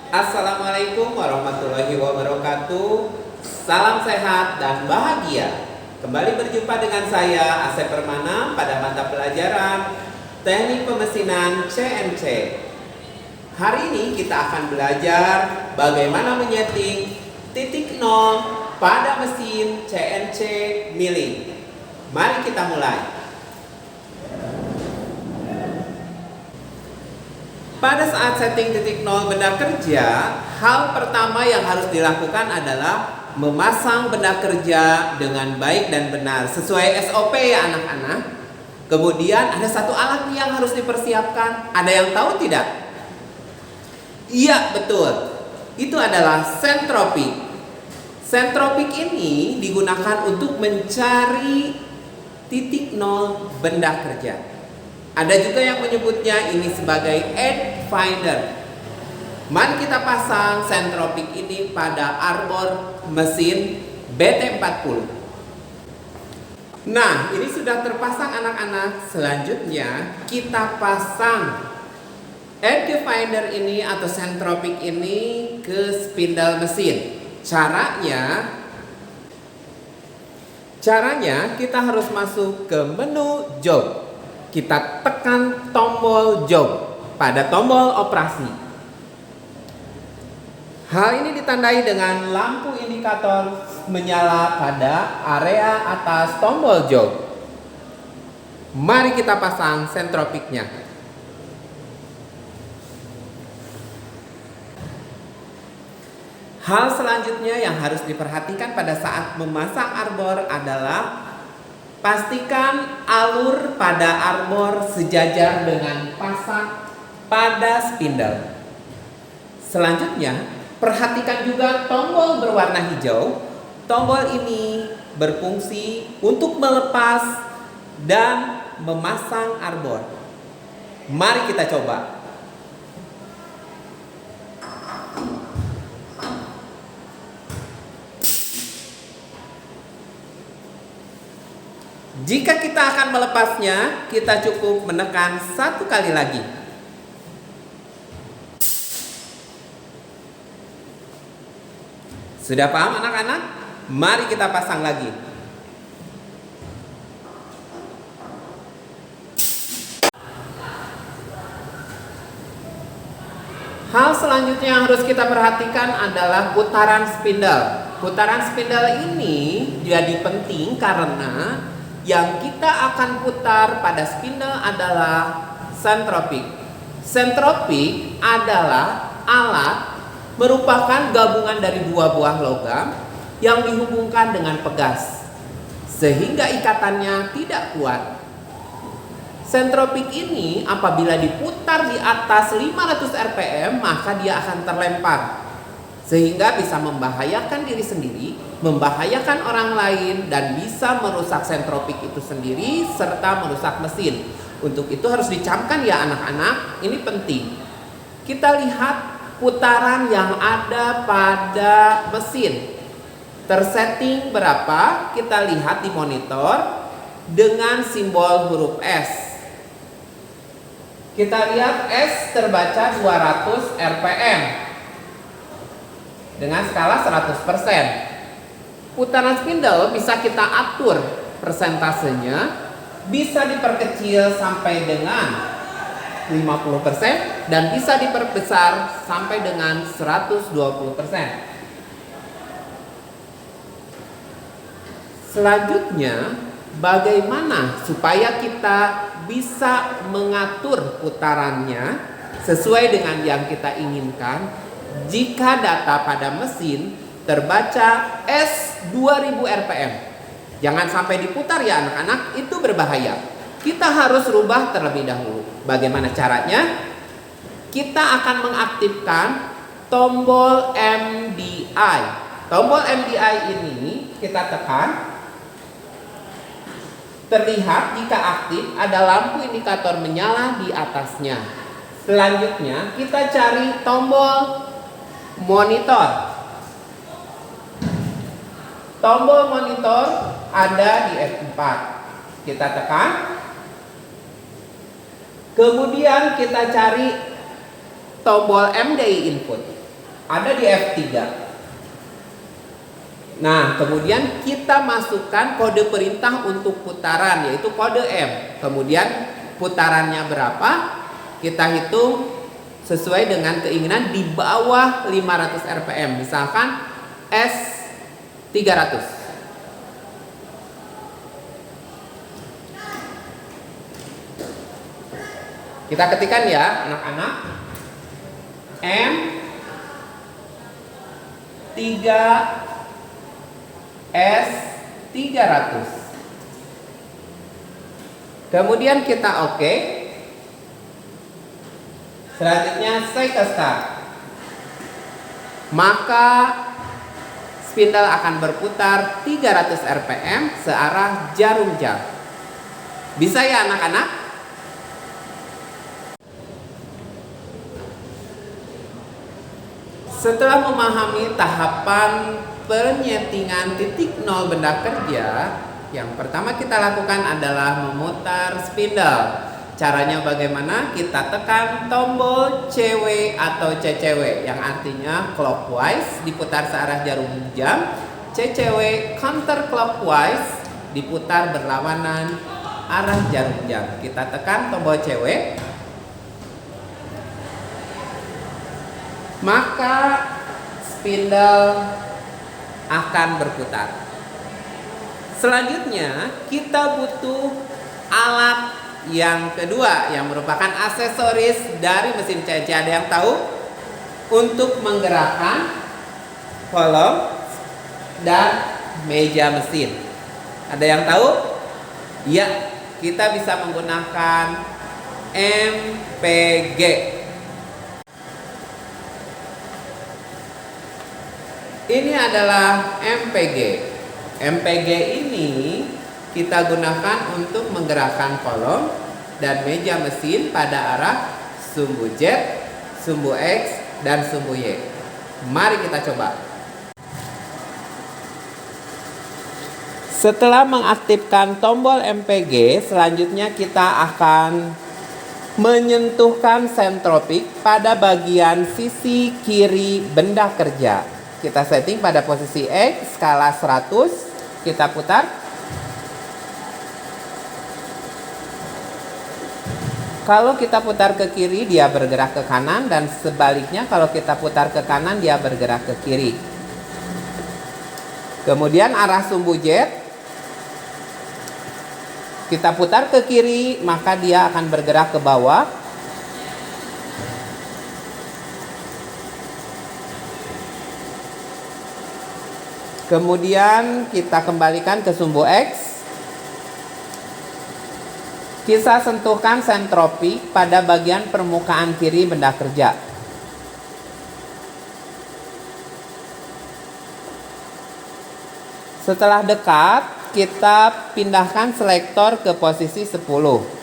Assalamualaikum warahmatullahi wabarakatuh. Salam sehat dan bahagia. Kembali berjumpa dengan saya Asep Permana pada mata pelajaran Teknik Pemesinan CNC. Hari ini kita akan belajar bagaimana menyeting titik nol pada mesin CNC milling. Mari kita mulai. Pada saat setting titik nol benda kerja, hal pertama yang harus dilakukan adalah memasang benda kerja dengan baik dan benar sesuai SOP ya anak-anak. Kemudian ada satu alat yang harus dipersiapkan. Ada yang tahu tidak? Iya, betul. Itu adalah sentropik. Sentropik ini digunakan untuk mencari titik nol benda kerja. Ada juga yang menyebutnya ini sebagai edge finder. Mari kita pasang sentropik ini pada arbor mesin BT40. Nah, ini sudah terpasang anak-anak. Selanjutnya kita pasang edge finder ini atau sentropik ini ke spindle mesin. Caranya kita harus masuk ke menu job. Kita tekan tombol job pada tombol operasi. Hal ini ditandai dengan lampu indikator menyala pada area atas tombol job. Mari kita pasang sentropiknya. Hal selanjutnya yang harus diperhatikan pada saat memasang arbor adalah pastikan alur pada arbor sejajar dengan pasak pada spindle. Selanjutnya, perhatikan juga tombol berwarna hijau. Tombol ini berfungsi untuk melepas dan memasang arbor. Mari kita coba. Jika kita akan melepasnya, kita cukup menekan satu kali lagi. Sudah paham anak-anak? Mari kita pasang lagi. Hal selanjutnya yang harus kita perhatikan adalah putaran spindle. Putaran spindle ini jadi penting karena yang kita akan putar pada spindle adalah sentropik. Sentropik adalah alat merupakan gabungan dari dua buah logam yang dihubungkan dengan pegas sehingga ikatannya tidak kuat. Sentropik ini apabila diputar di atas 500 rpm maka dia akan terlempar sehingga bisa membahayakan diri sendiri, membahayakan orang lain, dan bisa merusak sentropik itu sendiri serta merusak mesin. Untuk itu harus dicamkan ya anak-anak, ini penting. Kita lihat putaran yang ada pada mesin. Tersetting berapa? Kita lihat di monitor dengan simbol huruf S. Kita lihat S terbaca 200 rpm. Dengan skala 100%. Putaran spindle bisa kita atur persentasenya, bisa diperkecil sampai dengan 50% dan bisa diperbesar sampai dengan 120%. Selanjutnya, bagaimana supaya kita bisa mengatur putarannya sesuai dengan yang kita inginkan? Jika data pada mesin terbaca S2000 rpm, jangan sampai diputar ya anak-anak, itu berbahaya. Kita harus rubah terlebih dahulu. Bagaimana caranya? Kita akan mengaktifkan tombol MDI. Tombol MDI ini kita tekan. Terlihat jika aktif ada lampu indikator menyala di atasnya. Selanjutnya kita cari tombol monitor. Tombol monitor ada di F4. Kita tekan. Kemudian kita cari tombol MDI input. ada di F3. Nah, kemudian kita masukkan kode perintah untuk putaran, yaitu kode M. Kemudian putarannya berapa? Kita hitung sesuai dengan keinginan di bawah 500 rpm. Misalkan S300. Kita ketikkan ya, anak-anak. M 3 S 300. Kemudian kita oke. Selanjutnya saya ke start. Maka spindle akan berputar 300 rpm searah jarum jam. Bisa ya anak-anak? Setelah memahami tahapan penyetingan titik nol benda kerja, yang pertama kita lakukan adalah memutar spindle. Caranya bagaimana? Kita tekan tombol CW atau CCW, yang artinya clockwise diputar searah jarum jam, CCW counterclockwise diputar berlawanan arah jarum jam. Kita tekan tombol CW, maka spindle akan berputar. Selanjutnya kita butuh alat yang kedua yang merupakan aksesoris dari mesin CNC. Ada yang tahu? Untuk menggerakkan kolom dan meja mesin. Ada yang tahu? Ya, kita bisa menggunakan MPG. Ini adalah MPG. MPG ini kita gunakan untuk menggerakkan kolom dan meja mesin pada arah sumbu Z, sumbu X, dan sumbu Y. Mari kita coba. Setelah mengaktifkan tombol MPG, selanjutnya kita akan menyentuhkan sentropik pada bagian sisi kiri benda kerja. Kita setting pada posisi X, skala 100, kita putar. Kalau kita putar ke kiri, dia bergerak ke kanan, dan sebaliknya kalau kita putar ke kanan, dia bergerak ke kiri. Kemudian arah sumbu Z, kita putar ke kiri, maka dia akan bergerak ke bawah. Kemudian kita kembalikan ke sumbu X. Kita sentuhkan sentropik pada bagian permukaan kiri benda kerja. Setelah dekat, kita pindahkan selektor ke posisi 10.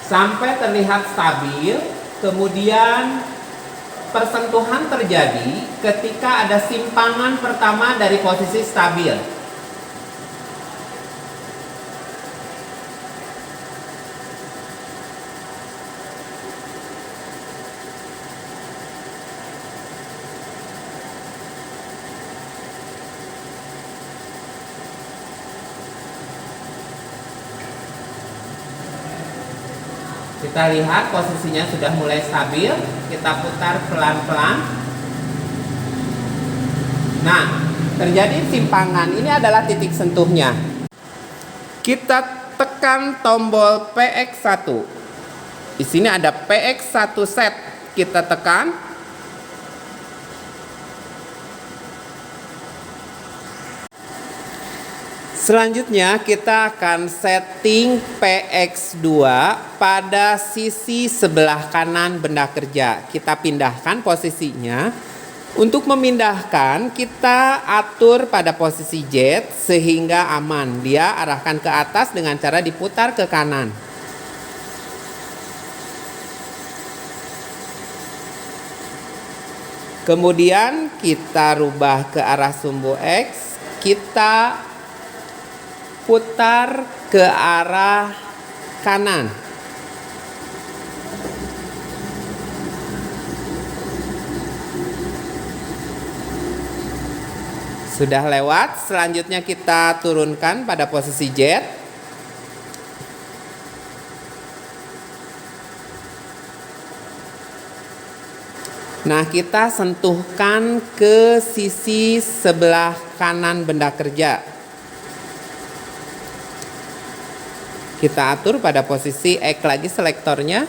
Sampai terlihat stabil, kemudian persentuhan terjadi ketika ada simpangan pertama dari posisi stabil. Kita lihat posisinya sudah mulai stabil. Kita putar pelan-pelan. Nah, terjadi simpangan. Ini adalah titik sentuhnya. Kita tekan tombol PX1. Di sini ada PX1 set. Kita tekan. Selanjutnya kita akan setting PX2 pada sisi sebelah kanan benda kerja. Kita pindahkan posisinya. Untuk memindahkan, kita atur pada posisi Z sehingga aman. Dia arahkan ke atas dengan cara diputar ke kanan. Kemudian kita rubah ke arah sumbu X, kita putar ke arah kanan. Sudah lewat, selanjutnya kita turunkan pada posisi Z. Nah, kita sentuhkan ke sisi sebelah kanan benda kerja. Kita atur pada posisi X lagi selektornya.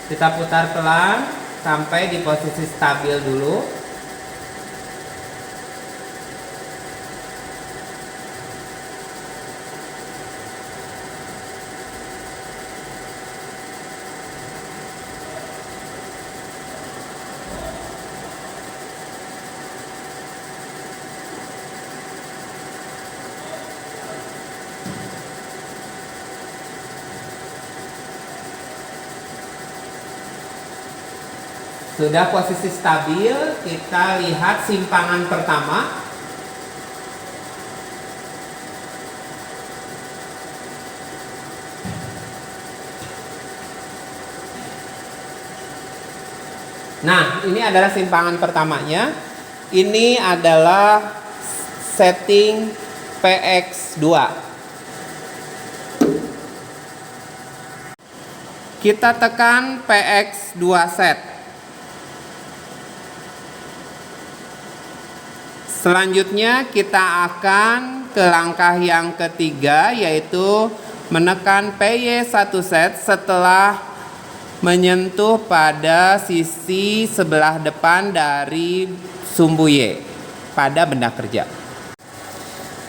Kita putar pelan sampai di posisi stabil dulu. Sudah posisi stabil, kita lihat simpangan pertama. Nah, ini adalah simpangan pertamanya. Ini adalah setting PX2. Kita tekan PX2 set. Selanjutnya kita akan ke langkah yang ketiga, yaitu menekan PY1 set setelah menyentuh pada sisi sebelah depan dari sumbu Y pada benda kerja.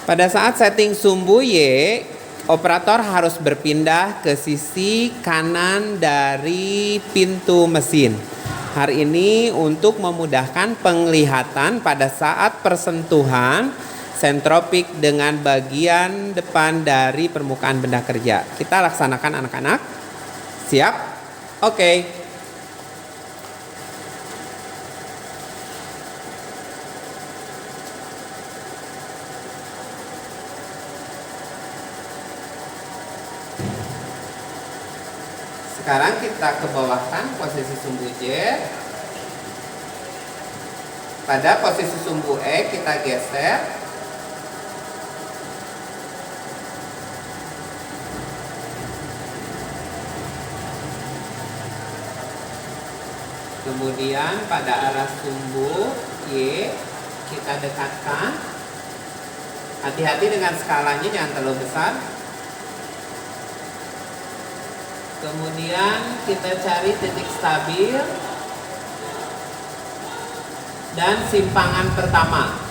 Pada saat setting sumbu Y, operator harus berpindah ke sisi kanan dari pintu mesin. Hari ini untuk memudahkan penglihatan pada saat persentuhan sentropik dengan bagian depan dari permukaan benda kerja. Kita laksanakan anak-anak. Siap? Oke. Sekarang kita ke bawahkan posisi sumbu Z. Pada posisi sumbu E kita geser. Kemudian pada arah sumbu Y kita dekatkan. Hati-hati dengan skalanya, jangan terlalu besar. Kemudian kita cari titik stabil dan simpangan pertama.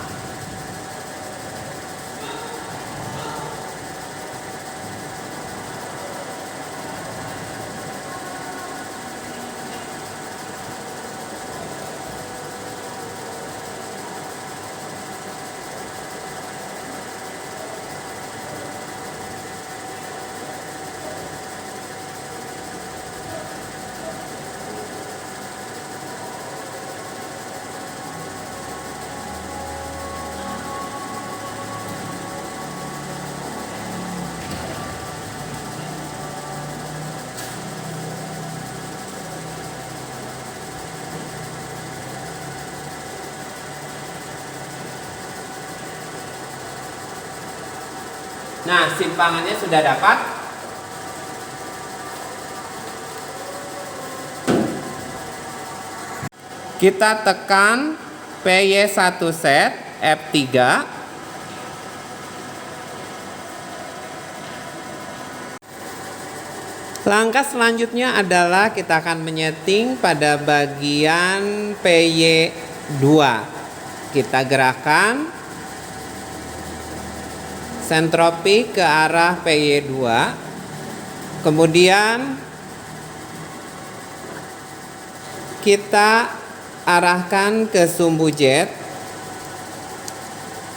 Nah, simpangannya sudah dapat. Kita tekan PY1 set F3. Langkah selanjutnya adalah kita akan menyeting pada bagian PY2. Kita gerakkan sentropik ke arah PY2. Kemudian kita arahkan ke sumbu jet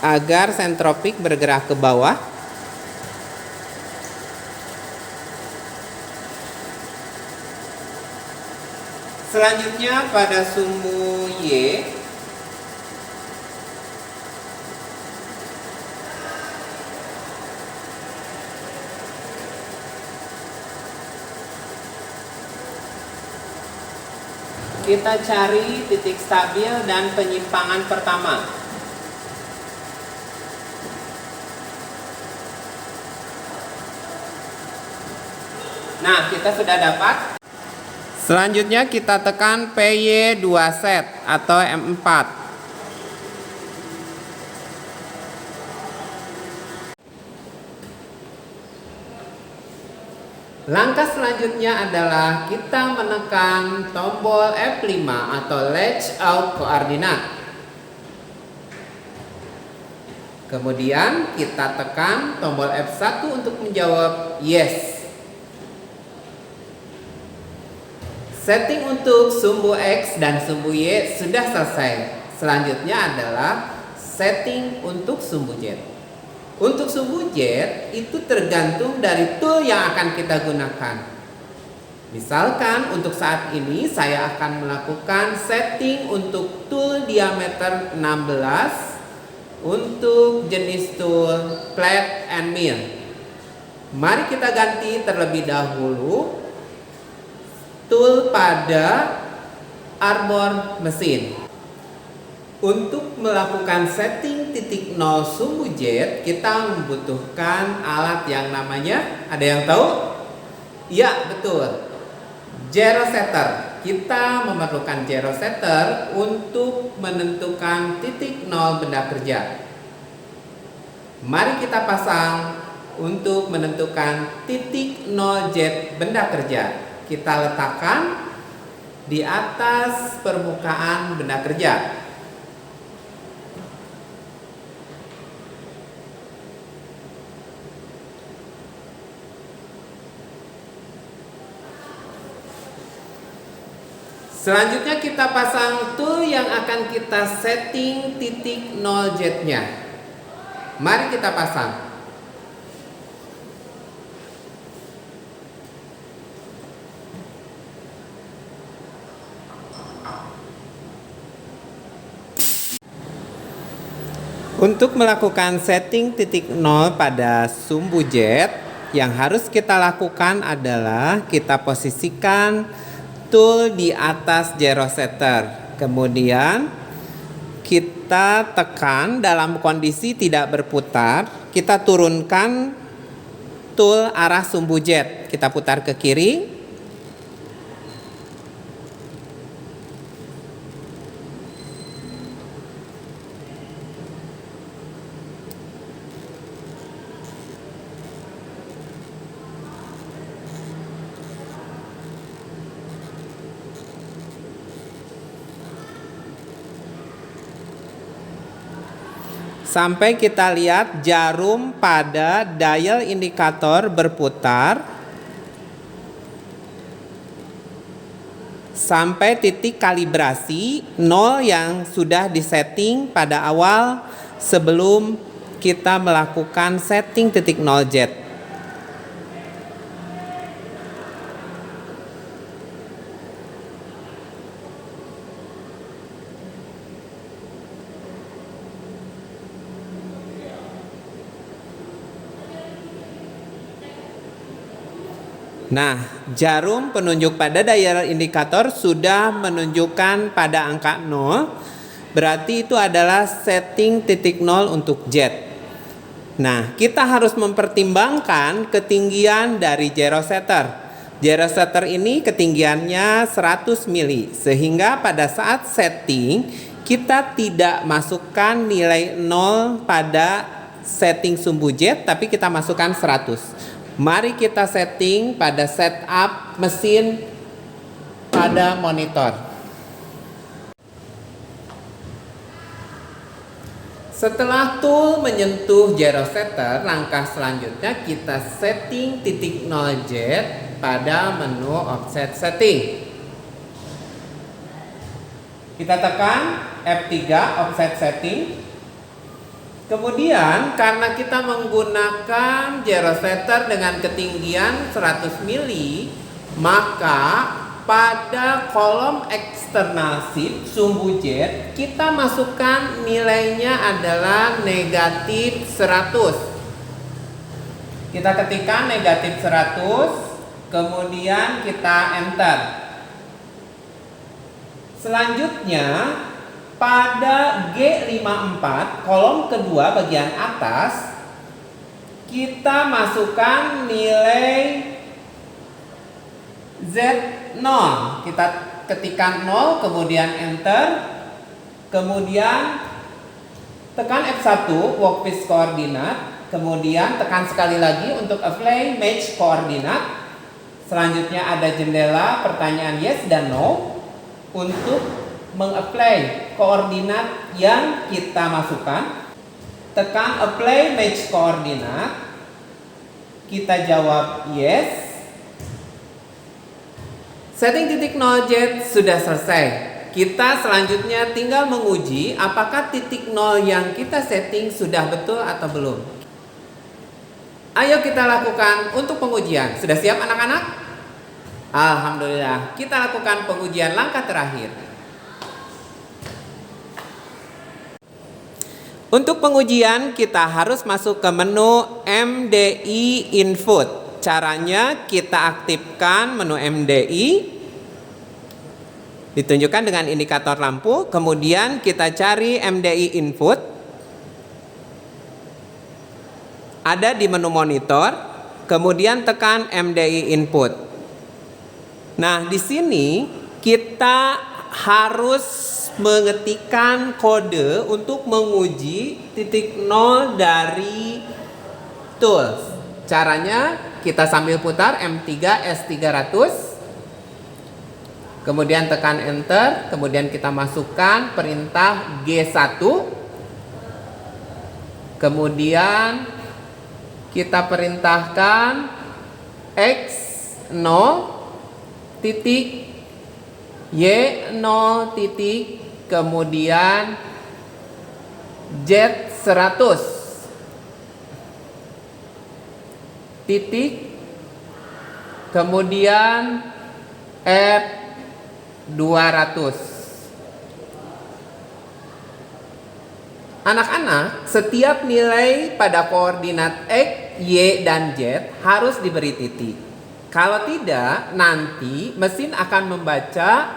agar sentropik bergerak ke bawah. Selanjutnya pada sumbu Y, kita cari titik stabil dan penyimpangan pertama. Nah, kita sudah dapat. Selanjutnya kita tekan PY2 set atau M4. Langkah selanjutnya adalah kita menekan tombol F5 atau latch out koordinat. Kemudian kita tekan tombol F1 untuk menjawab yes. Setting untuk sumbu X dan sumbu Y sudah selesai. Selanjutnya adalah setting untuk sumbu Z. Untuk sumbu Z itu tergantung dari tool yang akan kita gunakan. Misalkan untuk saat ini saya akan melakukan setting untuk tool diameter 16 untuk jenis tool flat and mill. Mari kita ganti terlebih dahulu tool pada arbor mesin. Untuk melakukan setting titik nol sumbu jet, kita membutuhkan alat yang namanya, ada yang tahu? Ya, betul. Gyro setter. Kita memerlukan gyro setter untuk menentukan titik nol benda kerja. Mari kita pasang untuk menentukan titik nol jet benda kerja. Kita letakkan di atas permukaan benda kerja. Selanjutnya kita pasang tool yang akan kita setting titik nol jetnya. Mari kita pasang. Untuk melakukan setting titik nol pada sumbu jet, yang harus kita lakukan adalah kita posisikan tool di atas gyro setter. Kemudian kita tekan dalam kondisi tidak berputar, kita turunkan tool arah sumbu jet. Kita putar ke kiri. Sampai kita lihat jarum pada dial indikator berputar sampai titik kalibrasi 0 yang sudah disetting pada awal sebelum kita melakukan setting titik nol jet. Nah, jarum penunjuk pada dial indikator sudah menunjukkan pada angka 0. Berarti itu adalah setting titik nol untuk jet. Nah, kita harus mempertimbangkan ketinggian dari gyro setter. Gyro setter ini ketinggiannya 100 mili. Sehingga pada saat setting, kita tidak masukkan nilai 0 pada setting sumbu jet, tapi kita masukkan 100. Mari kita setting pada setup mesin pada monitor. Setelah tool menyentuh gyrosetter, langkah selanjutnya kita setting titik 0 jet pada menu offset setting. Kita tekan F3 offset setting. Kemudian karena kita menggunakan gyrosetter dengan ketinggian 100 mili, maka pada kolom eksternal sheet sumbu jet kita masukkan nilainya adalah negatif 100. Kita ketikkan negatif 100, kemudian kita enter. Selanjutnya pada G54 kolom kedua bagian atas kita masukkan nilai Z0. Kita ketikkan 0, kemudian enter, kemudian tekan F1 workpiece koordinat, kemudian tekan sekali lagi untuk apply match koordinat. Selanjutnya ada jendela pertanyaan yes dan no untuk mengapply koordinat yang kita masukkan. Tekan apply match koordinat, kita jawab yes. Setting titik 0 jet sudah selesai. Kita selanjutnya tinggal menguji apakah titik 0 yang kita setting sudah betul atau belum. Ayo kita lakukan untuk pengujian. Sudah siap anak-anak? Alhamdulillah. Kita lakukan pengujian langkah terakhir. Untuk pengujian kita harus masuk ke menu MDI Input. Caranya kita aktifkan menu MDI, ditunjukkan dengan indikator lampu, kemudian kita cari MDI Input, ada di menu monitor, kemudian tekan MDI Input. Nah, di sini kita harus mengetikkan kode untuk menguji titik 0 dari tools. Caranya kita sambil putar M3 S300, kemudian tekan enter, kemudian kita masukkan perintah G1, kemudian kita perintahkan X0 titik Y0 titik, kemudian Z100 titik, kemudian F200. Anak-anak, setiap nilai pada koordinat X, Y, dan Z harus diberi titik. Kalau tidak, nanti mesin akan membaca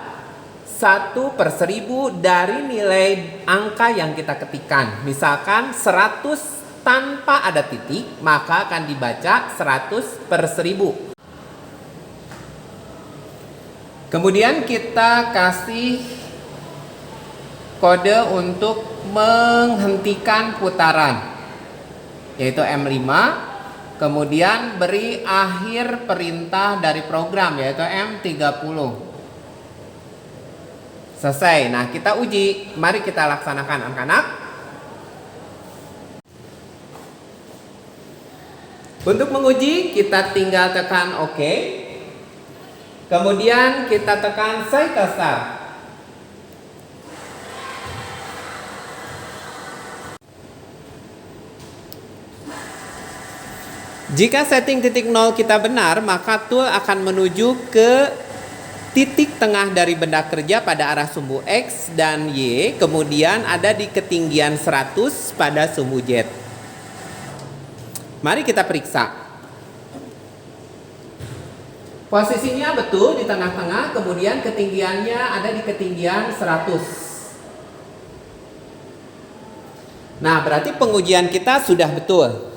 1/1000 dari nilai angka yang kita ketikkan. Misalkan 100 tanpa ada titik, maka akan dibaca 100/1000. Kemudian kita kasih kode untuk menghentikan putaran, yaitu M5. Kemudian beri akhir perintah dari program, yaitu M30. Selesai. Nah, kita uji. Mari kita laksanakan anak-anak. Untuk menguji, kita tinggal tekan OK. Kemudian kita tekan cycle start. Jika setting titik 0 kita benar, maka tool akan menuju ke titik tengah dari benda kerja pada arah sumbu X dan Y, kemudian ada di ketinggian 100 pada sumbu Z. Mari kita periksa. Posisinya betul di tengah-tengah, kemudian ketinggiannya ada di ketinggian 100. Nah, berarti pengujian kita sudah betul.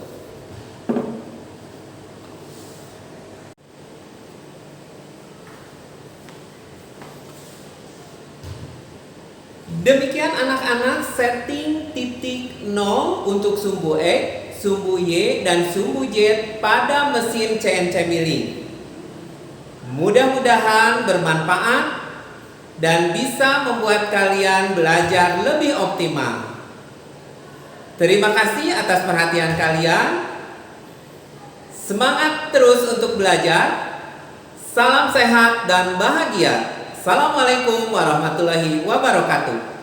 Demikian anak-anak setting titik 0 untuk sumbu X, sumbu Y, dan sumbu Z pada mesin CNC milling. Mudah-mudahan bermanfaat dan bisa membuat kalian belajar lebih optimal. Terima kasih atas perhatian kalian. Semangat terus untuk belajar. Salam sehat dan bahagia. Assalamualaikum warahmatullahi wabarakatuh.